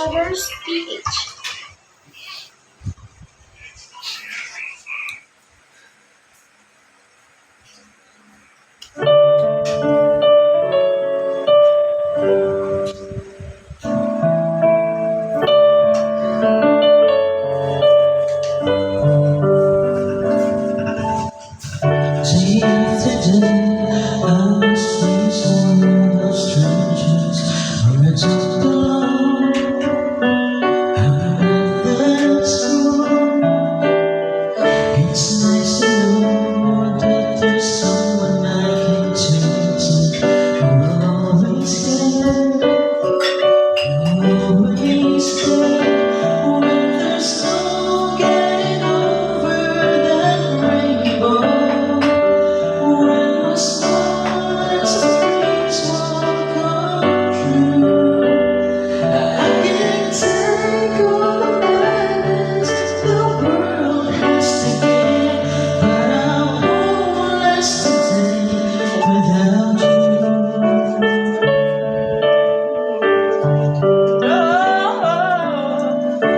Lovers PH. Day after day, I was facing one of strangers where I don't belong. I'm not that's wrong. It's nice to know that there's someone I can turn to who will always care, who will always stay when there's no getting over that rainbow.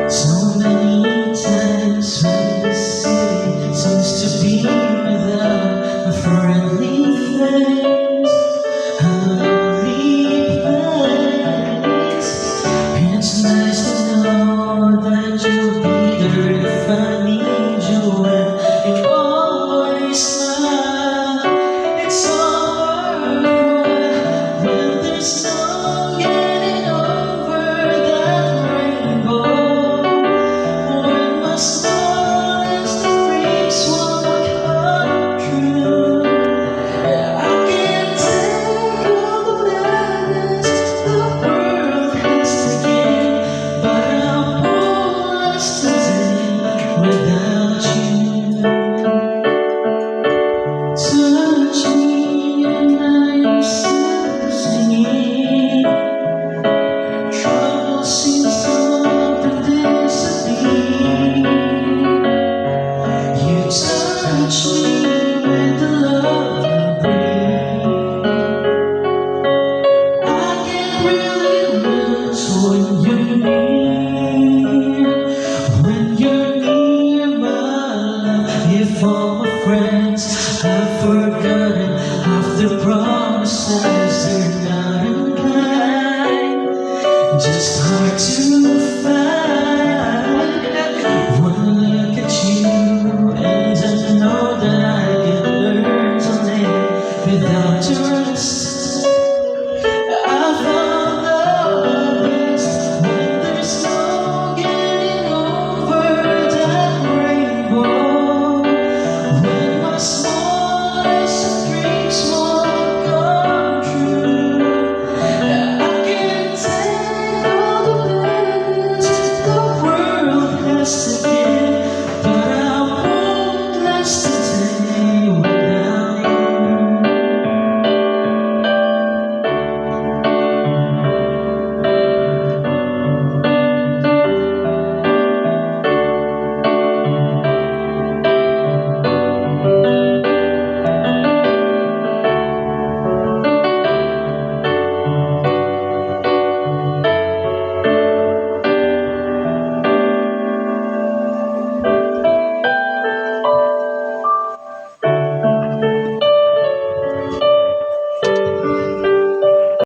So many times when the city seems to be without a friendly face, a lonely place. It's nice to know that you'll be there if I need you, and you always smile. It's all worth when there's no getting over that rainbow. Without you, touch me and I am still singing. Trouble seems to often disappear. You touch me with the love you bring. I get really nervous when you're near. When you're near, my love, if all my friends have forgotten half the promises, they're not unkind, just hard to find.